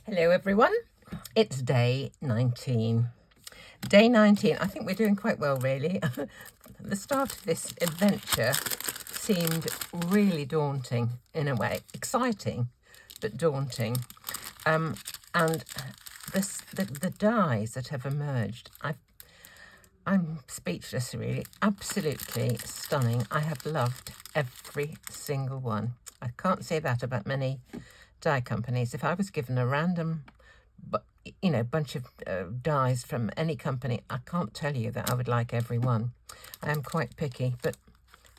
Hello everyone, it's day 19. Day 19, I think we're doing quite well really. The start of this adventure seemed really daunting in a way, exciting but daunting. And the dies that have emerged, I'm speechless really, absolutely stunning. I have loved every single one. I can't say that about many dye companies. If I was given a random bunch of dyes from any company, I can't tell you that I would like every one. I am quite picky, but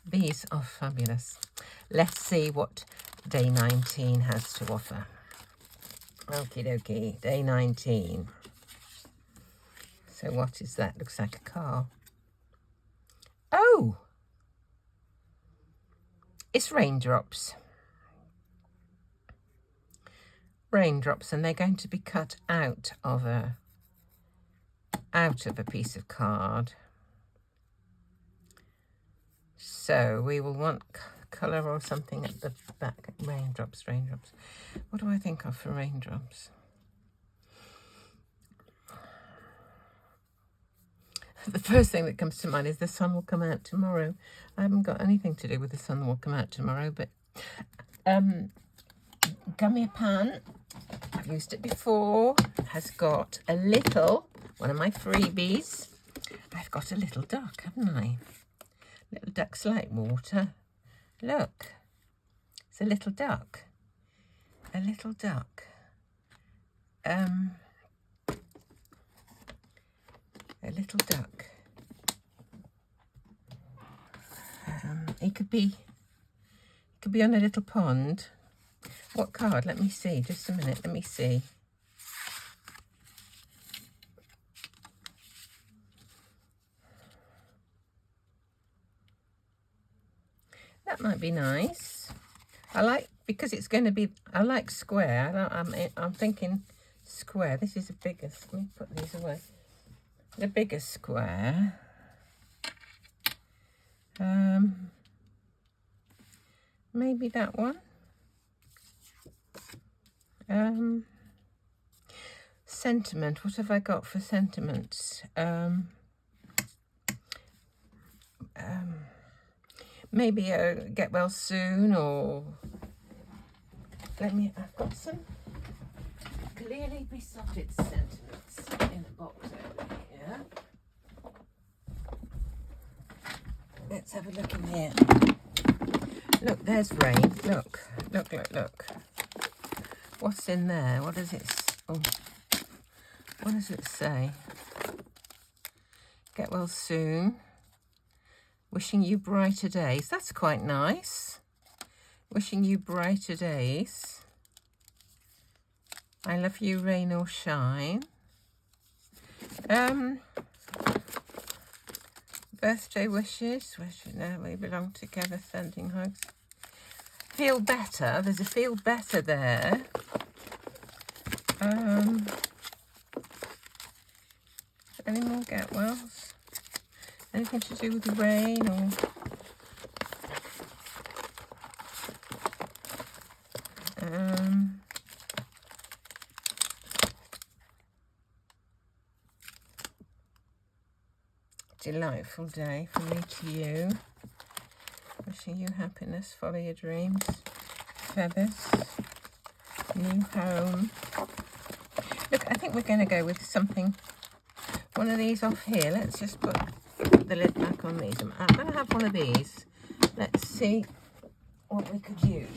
these are fabulous. Let's see what day 19 has to offer. Okie dokie, day 19. So what is that? Looks like a car. Oh, it's raindrops. Raindrops, and they're going to be cut out of a piece of card. So we will want colour or something at the back. Raindrops. What do I think of for raindrops? The first thing that comes to mind is the sun will come out tomorrow. I haven't got anything to do with the sun will come out tomorrow, but Gummiapan, I've used it before, has got a little, one of my freebies. I've got a little duck, haven't I? Little ducks like water. Look, it's a little duck. A little duck. A little duck. He could be on a little pond. What card? Let me see. Just a minute. Let me see. That might be nice. I like, because it's going to be, I like square. I'm thinking square. This is the biggest. Let me put these away. The biggest square. Maybe that one. Sentiment. What have I got for sentiments? Maybe a get well soon, or I've got some clearly besotted sentiments in a box over here. Let's have a look in here. Look, there's rain. Look. What's in there? What does it say? Get well soon. Wishing you brighter days. That's quite nice. Wishing you brighter days. I love you, rain or shine. Birthday wishes. Now we belong together, sending hugs. Feel better. There's a feel better there. Any more get wells? Anything to do with the rain or delightful day from me to you. Wishing you happiness, follow your dreams, feathers, new home. Look, I think we're going to go with something, one of these off here. Let's just put the lid back on these. I'm going to have one of these. Let's see what we could use.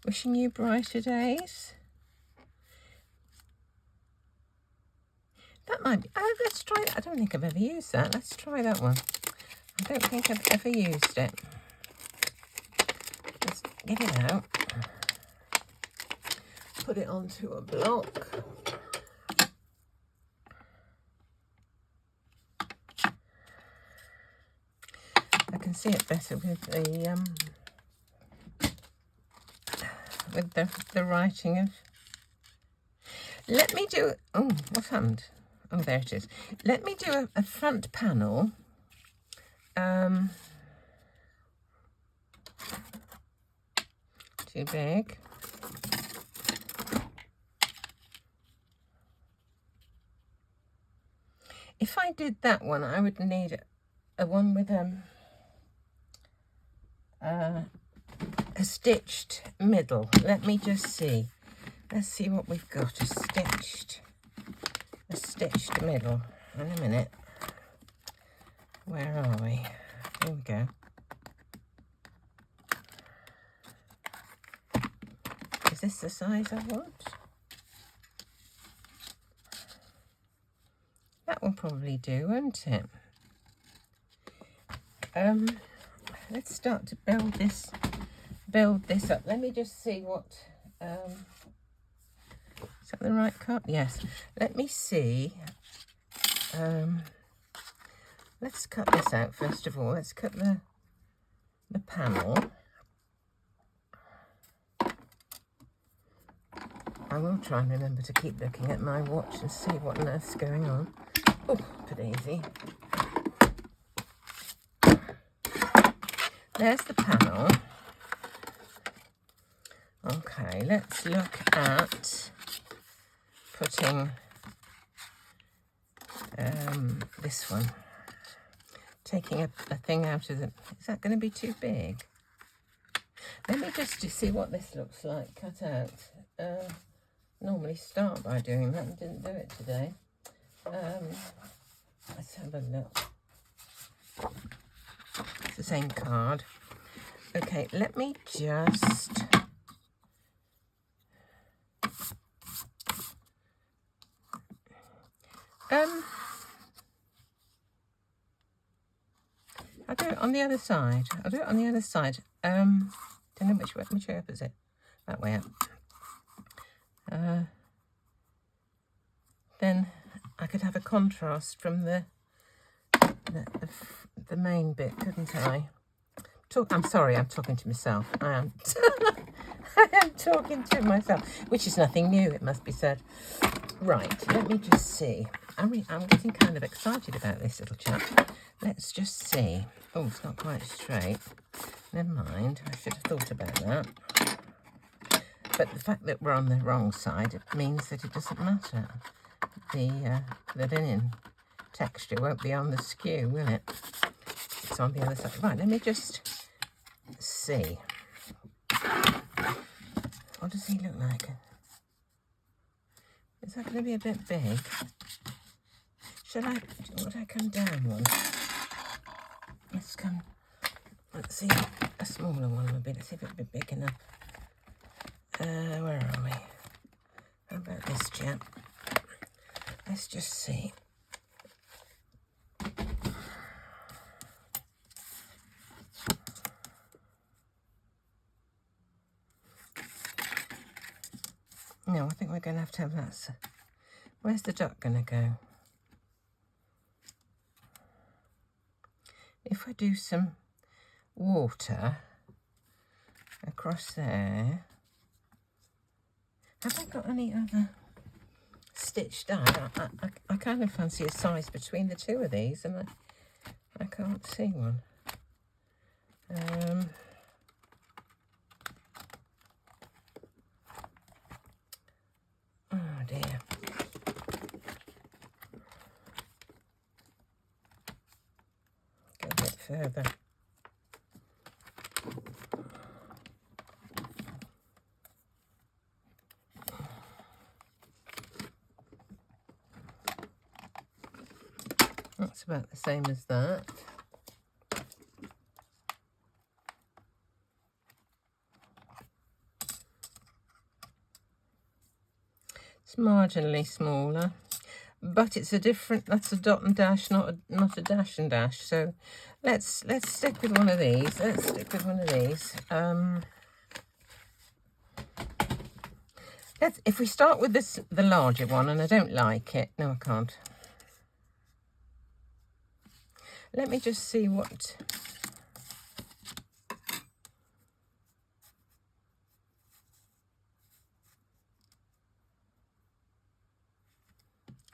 Wishing you brighter days. That might be, let's try that. I don't think I've ever used that. Let's try that one. I don't think I've ever used it. Let's get it out. Put it onto a block. I can see it better with the writing of. Let me do. Oh, what happened? Oh, there it is. Let me do a front panel. Too big. if I did that one, I would need a one with a stitched middle. Let me just see. Let's see what we've got. A stitched middle. In a minute. Where are we? Here we go. Is this the size I want? That will probably do, won't it? Let's start to build this up. Let me just see what is that the right cut? Yes. Let me see. Let's cut this out first of all. Let's cut the panel. I will try and remember to keep looking at my watch and see what on earth's going on. Oh, put it easy. There's the panel. Okay, let's look at putting this one. Taking a thing out of the... Is that going to be too big? Let me just see what this looks like cut out. Normally start by doing that and didn't do it today. Let's have a look. It's the same card. Okay, let me just... I'll do it on the other side. Don't know which way up is it? That way up. Then I could have a contrast from the main bit, couldn't I? I'm sorry, I'm talking to myself. I am. I am talking to myself, which is nothing new, it must be said. Right, let me just see. I'm getting kind of excited about this little chap. Let's just see. Oh, it's not quite straight. Never mind, I should have thought about that. But the fact that we're on the wrong side, it means that it doesn't matter. The linen texture won't be on the skew, will it? It's on the other side. Right, let me just see. What does he look like? Is that going to be a bit big? Would I come down one? Let's see, a smaller one would be. Let's see if it'll be big enough. Where are we? How about this chap? Let's just see. No, I think we're going to have that. Where's the duck going to go? If I do some water across there, have I got any other stitched dye? I kind of fancy a size between the two of these, and I can't see one. Oh dear. Go a bit further. That's about the same as that. It's marginally smaller, but it's a different. That's a dot and dash, not a dash and dash. So let's stick with one of these. If we start with the larger one, and I don't like it. No, I can't. Let me just see what...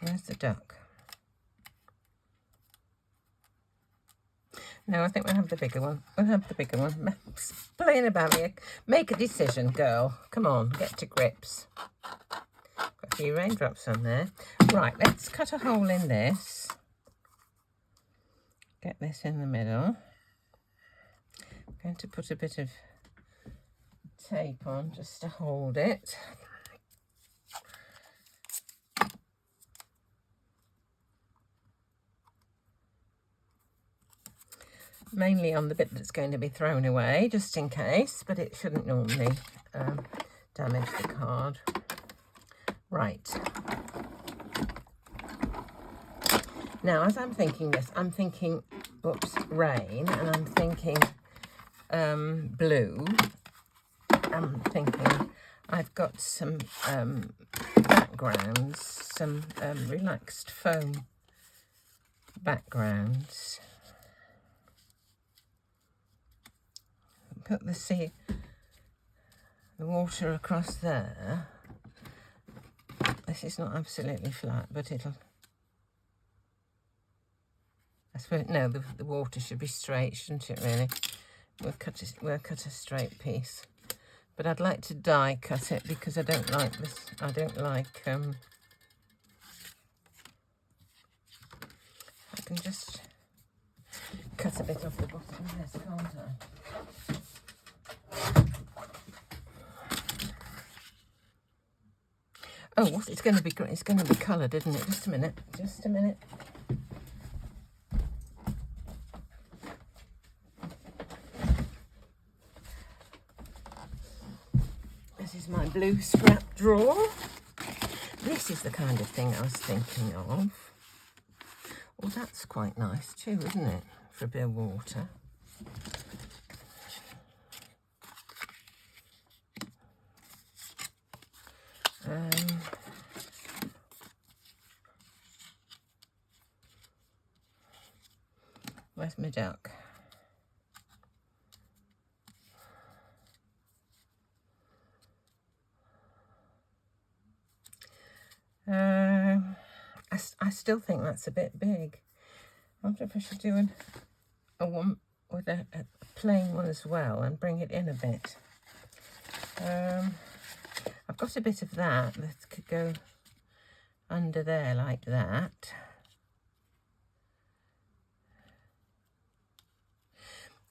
Where's the duck? No, I think we'll have the bigger one. Playing about me. Make a decision, girl. Come on, get to grips. Got a few raindrops on there. Right, let's cut a hole in this. get this in the middle. I'm going to put a bit of tape on just to hold it. Mainly on the bit that's going to be thrown away, just in case, but it shouldn't normally damage the card. Right. Now, as I'm thinking this, I'm thinking, oops, rain, and I'm thinking blue. I'm thinking I've got some backgrounds, some relaxed foam backgrounds. Put the water across there. This is not absolutely flat, but it'll... I suppose, no, the water should be straight, shouldn't it, really? We'll cut a straight piece. But I'd like to die cut it because I don't like this. I don't like... I can just cut a bit off the bottom of this, can't I? Oh, what? It's going to be great. It's going to be coloured, isn't it? Just a minute. Just a minute. This is my blue scrap drawer. This is the kind of thing I was thinking of. Oh, that's quite nice too, isn't it? For a bit of water. Where's my duck? I still think that's a bit big. I wonder if I should do a one with a plain one as well and bring it in a bit. I've got a bit of that could go under there like that.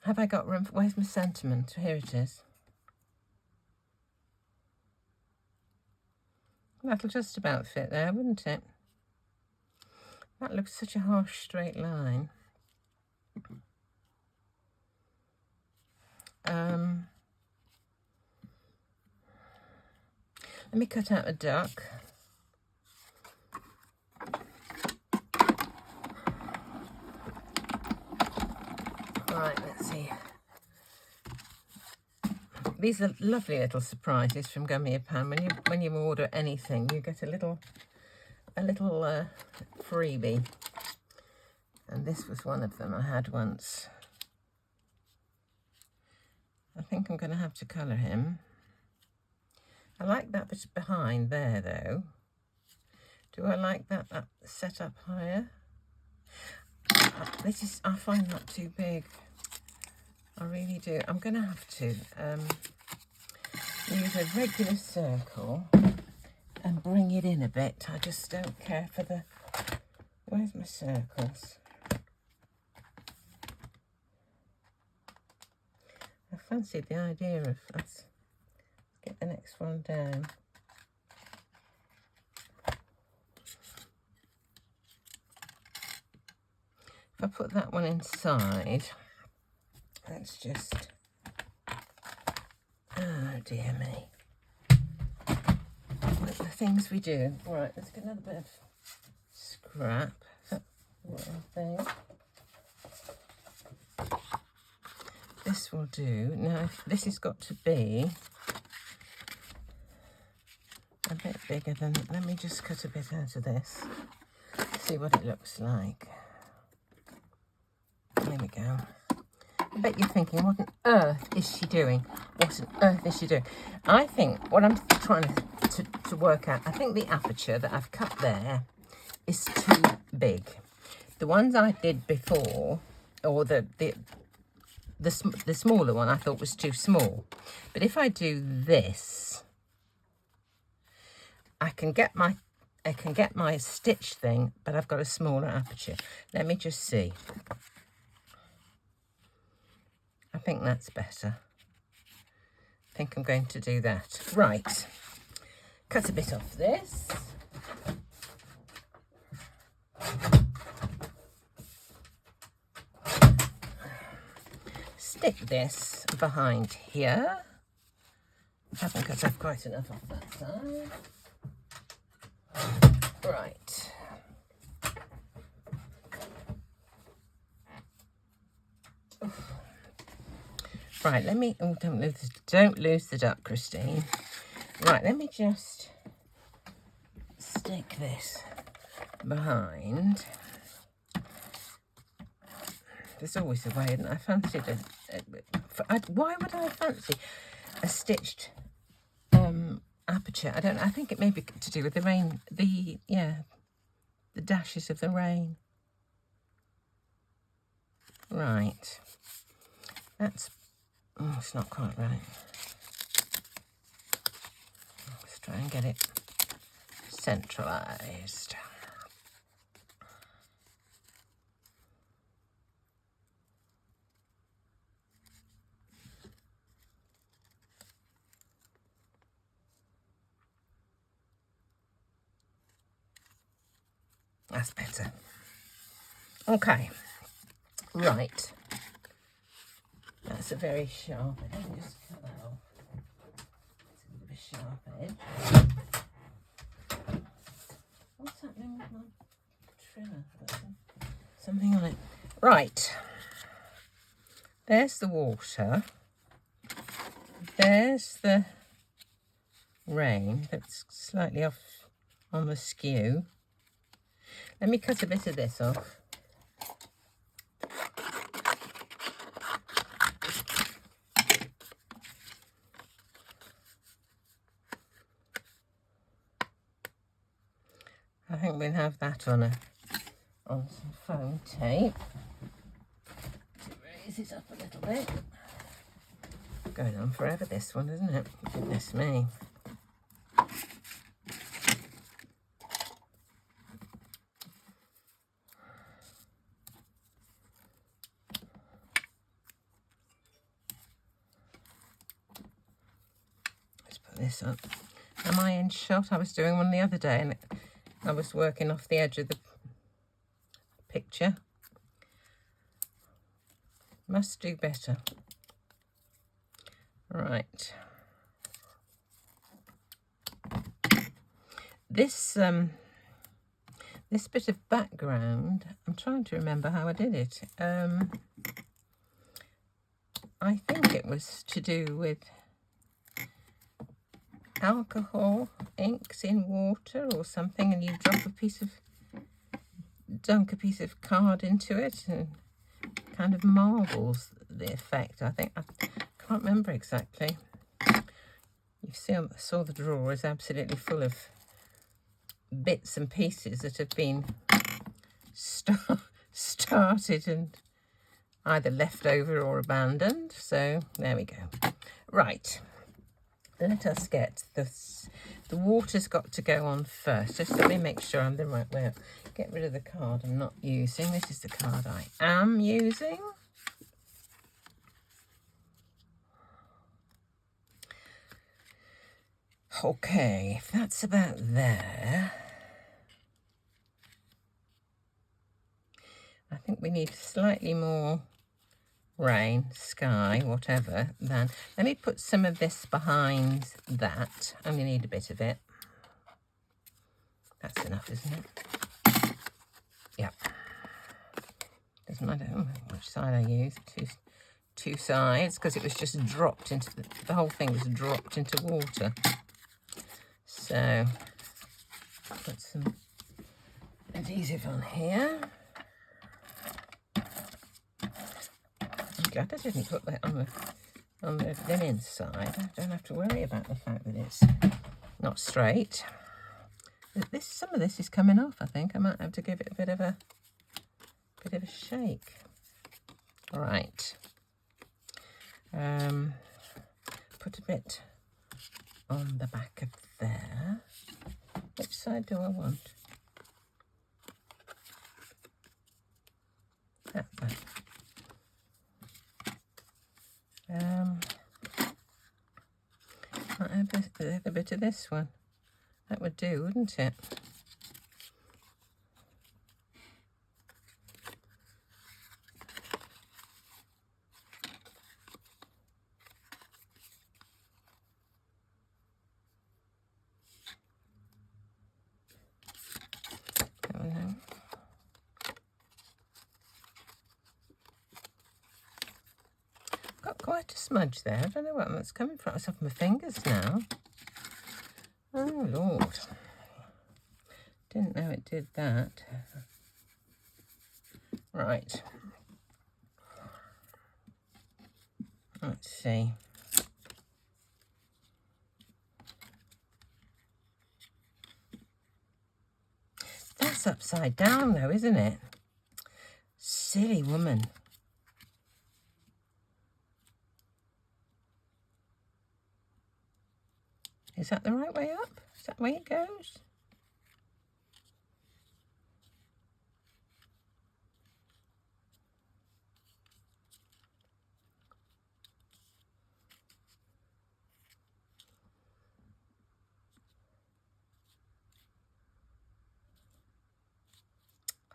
Have I got room? Where's my sentiment? Here it is. That'll just about fit there, wouldn't it? That looks such a harsh straight line. Let me cut out a duck. Right, let's see. These are lovely little surprises from Gummiapan. When you order anything, you get a little freebie, and this was one of them I had once. I think I'm going to have to colour him. I like that bit behind there, though. Do I like that set up higher? I find that too big. I really do. I'm going to have to use a regular circle and bring it in a bit. I just don't care for the... Where's my circles? I fancied the idea of... Let's get the next one down. If I put that one inside, let's just... Oh, dear me. What the things we do. Right, let's get another bit of scrap. Thing. This will do. Now, this has got to be a bit bigger than... Let me just cut a bit out of this. See what it looks like. There we go. I bet you're thinking, what on earth is she doing? What on earth is she doing? I think what I'm trying to work out, I think the aperture that I've cut there is too big. The ones I did before, or the smaller one, I thought was too small. But if I do this, I can get my stitch thing, but I've got a smaller aperture. Let me just see. think that's better. I think I'm going to do that. Right. Cut a bit off this. Stick this behind here. I haven't cut off quite enough off that side. Right. Oof. Right, let me, oh, don't lose the duck, Christine. Right, let me just stick this behind. There's always a way, and I fancied why would I fancy a stitched aperture? I think it may be to do with the rain, the dashes of the rain. Right. That's, oh, it's not quite right. Let's try and get it centralised. That's better. Okay. Right. That's a very sharp edge. Let me just cut that off. It's a bit of a sharp edge. What's happening with my trimmer? Something on it. Right. There's the water. There's the rain that's slightly off on the skew. Let me cut a bit of this off. I think we'll have that on some foam tape to raise it up a little bit. Going on forever, this one, isn't it? Goodness me. Let's put this up. Am I in shot? I was doing one the other day and I was working off the edge of the picture. Must do better. Right. This this bit of background, I'm trying to remember how I did it. I think it was to do with alcohol inks in water or something, and you dunk a piece of card into it and kind of marbles the effect. I think I can't remember exactly. You saw the drawer is absolutely full of bits and pieces that have been started and either left over or abandoned. So there we go. Right. Let us get this. The water's got to go on first. Just let me make sure I'm the right way up. Get rid of the card I'm not using. This is the card I am using. Okay, if that's about there, I think we need slightly more rain, sky, whatever, then let me put some of this behind that. I'm going to need a bit of it. That's enough, isn't it? Yeah. Doesn't matter which side I use. Two sides, because it was just dropped into the whole thing was dropped into water. So put some adhesive on here. I'm glad I didn't put that on the linen side. I don't have to worry about the fact that it's not straight. Some of this is coming off. I think I might have to give it a bit of a shake. All right. Put a bit on the back of there. Which side do I want? That side. bit of this one. That would do, wouldn't it? Got quite a smudge there. I don't know where that's coming from. It's off my fingers now. Oh, Lord. Didn't know it did that. Right. Let's see. That's upside down though, isn't it? Silly woman. Is that the right way up? Is that the way it goes?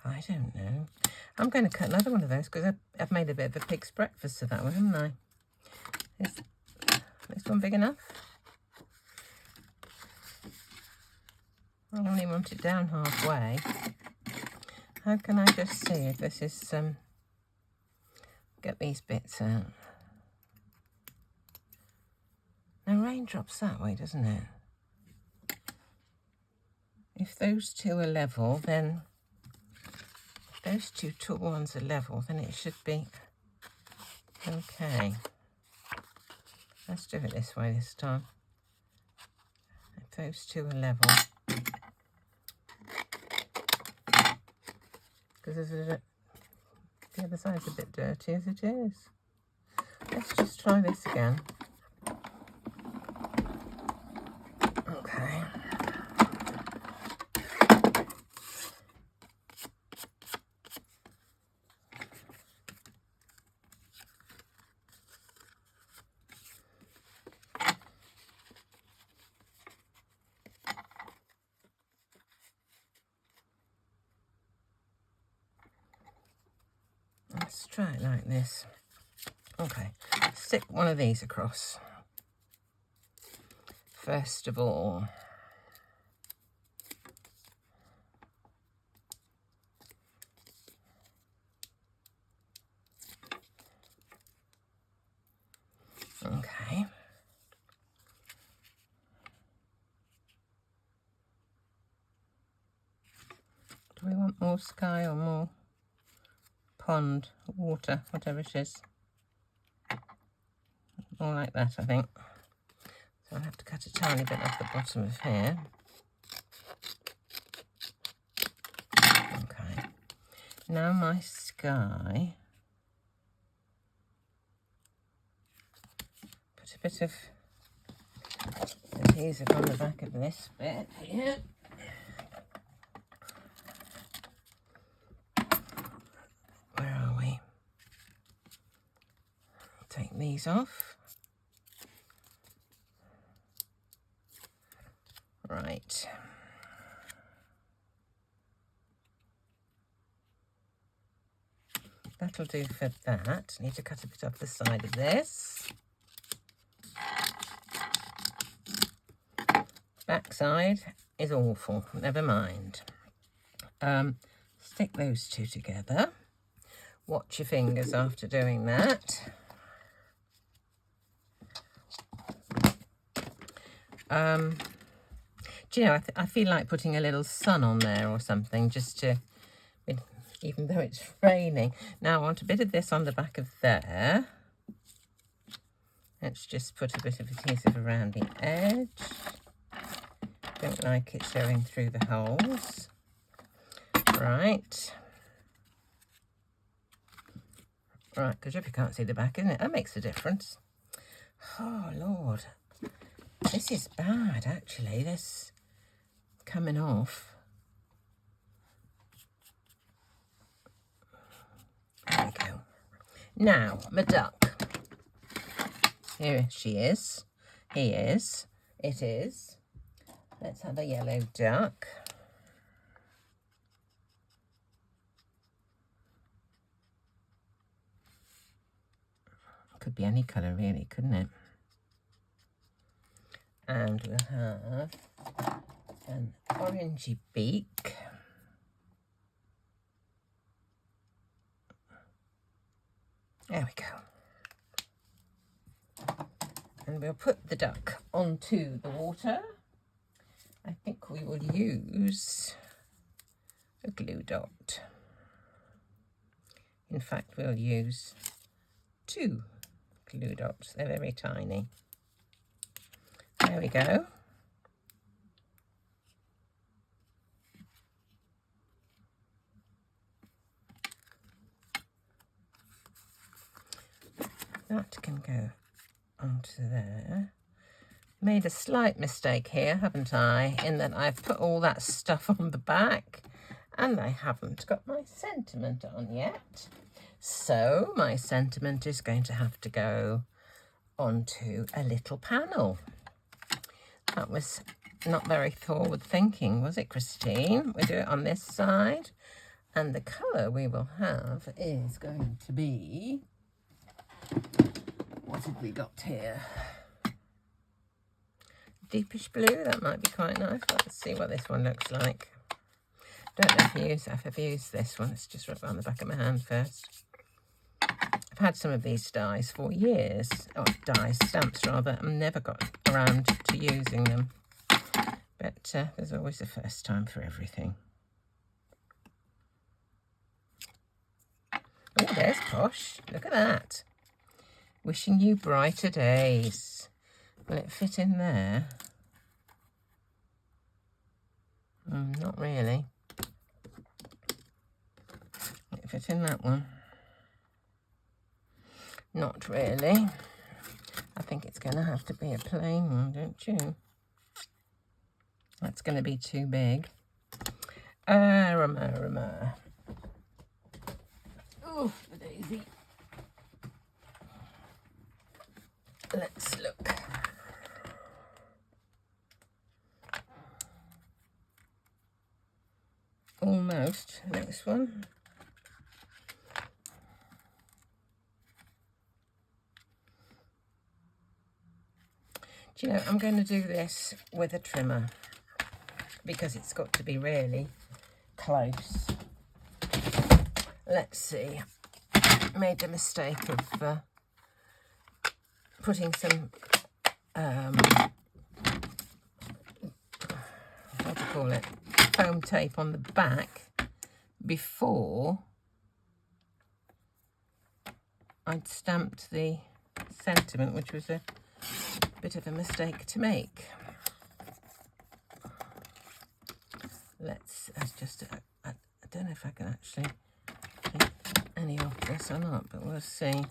I don't know. I'm going to cut another one of those because I've made a bit of a pig's breakfast of that one, haven't I? Is this one big enough? I only want it down halfway. How can I just see if this is, get these bits out? Now rain drops that way, doesn't it? If those two are level, then, if those two tall ones are level, then it should be okay. Let's do it this way this time. If those two are level. Because the other side's a bit dirty as it is. Let's just try this again. Okay. Let's try it like this. Okay, stick one of these across. First of all. Okay. Do we want more sky or more pond, water, whatever it is? More like that, I think. So I'll have to cut a tiny bit off the bottom of here. Okay. Now my sky. Put a bit of adhesive on the back of this bit here. Where are we? Take these off. Right. That'll do for that. Need to cut a bit off the side of this. Back side is awful. Never mind. Stick those two together. Watch your fingers after doing that. Do you know, I feel like putting a little sun on there or something, just to, even though it's raining. Now I want a bit of this on the back of there. Let's just put a bit of adhesive around the edge. Don't like it showing through the holes. Right. Right, because you can't see the back, isn't it? That makes a difference. Oh, Lord. This is bad, actually. This coming off. There we go. Now, my duck. Here she is. He is. it is. Let's have a yellow duck. Could be any colour really, couldn't it? And we'll have an orangey beak. There we go. And we'll put the duck onto the water. I think we will use a glue dot. In fact, we'll use 2 glue dots. They're very tiny. There we go. That can go onto there. Made a slight mistake here, haven't I? In that I've put all that stuff on the back and I haven't got my sentiment on yet. So my sentiment is going to have to go onto a little panel. That was not very forward thinking, was it, Christine? We'll do it on this side. And the colour we will have is going to be... What have we got here? Deepish blue, that might be quite nice. Let's see what this one looks like. Don't know if I've ever used this one. Let's just rub it on the back of my hand first. I've had some of these dies for years. Oh, stamps rather. I've never got around to using them. But there's always a first time for everything. Oh, there's Posh. Look at that. Wishing you brighter days. Will it fit in there? Not really. Will it fit in that one? Not really. I think it's going to have to be a plain one, don't you? That's going to be too big. Rama. Oof, the daisy. Let's look. Almost. Next one. Do you know, I'm going to do this with a trimmer because it's got to be really close. Let's see. Made the mistake of putting some what do you call it, foam tape on the back before I'd stamped the sentiment, which was a bit of a mistake to make. That's just I don't know if I can actually take any of this or not, but we'll see.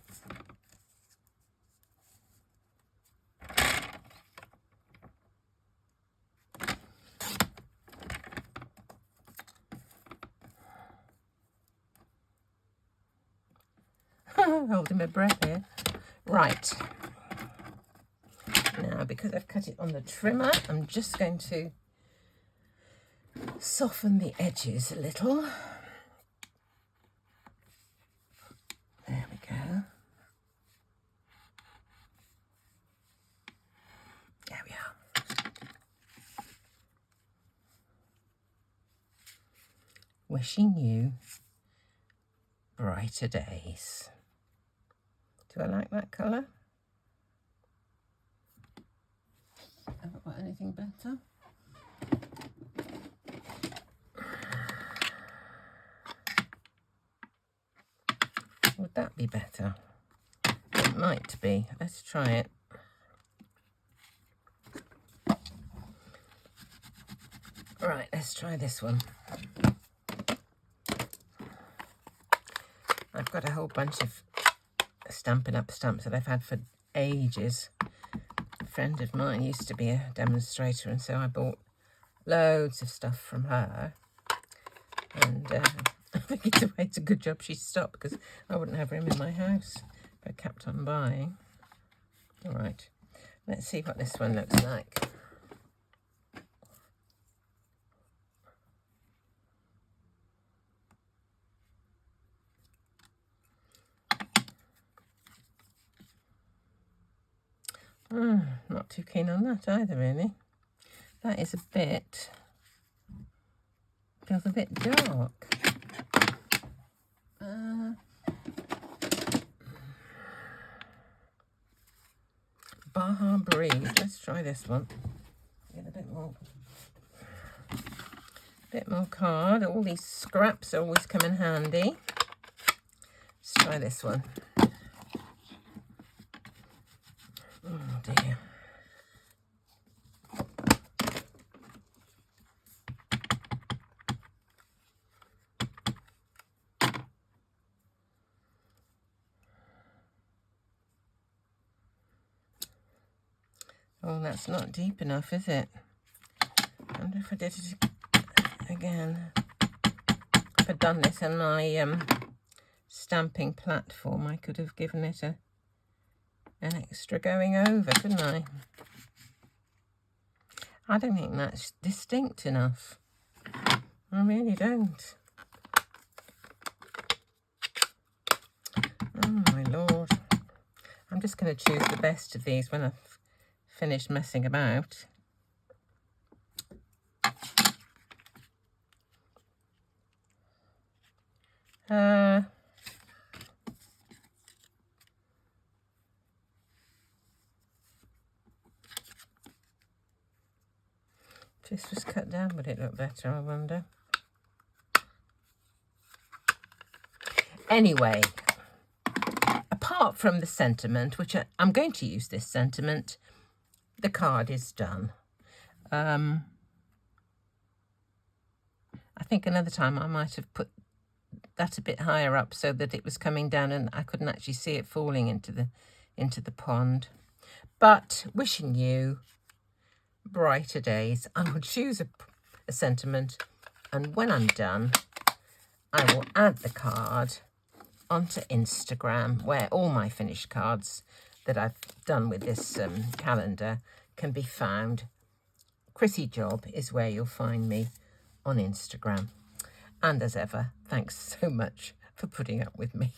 Holding my breath here. Right. Now, because I've cut it on the trimmer, I'm just going to soften the edges a little. There we go. There we are. Wishing you brighter days. Do I like that colour? Haven't got anything better. Would that be better? It might be. Let's try it. Right, let's try this one. I've got a whole bunch of Stampin' Up stamps that I've had for ages. A friend of mine used to be a demonstrator, and so I bought loads of stuff from her. And I think it's a good job she stopped, because I wouldn't have room in my house if I kept on buying. All right, let's see what this one looks like. not too keen on that either, really. That is feels a bit dark. Baja Breeze. Let's try this one. Get a bit more card. All these scraps always come in handy. Let's try this one. Oh dear. Oh, that's not deep enough, is it? I wonder if I did it again. If I'd done this on my stamping platform, I could have given it an extra going over, couldn't I? I don't think that's distinct enough. I really don't. Oh my Lord. I'm just going to choose the best of these when I've finished messing about. If this was cut down, would it look better, I wonder? Anyway, apart from the sentiment, which I'm going to use this sentiment, the card is done. I think another time I might have put that a bit higher up so that it was coming down and I couldn't actually see it falling into the pond. But wishing you brighter days. I will choose a sentiment, and when I'm done, I will add the card onto Instagram, where all my finished cards that I've done with this calendar can be found. Chrissy Job is where you'll find me on Instagram. And as ever, thanks so much for putting up with me.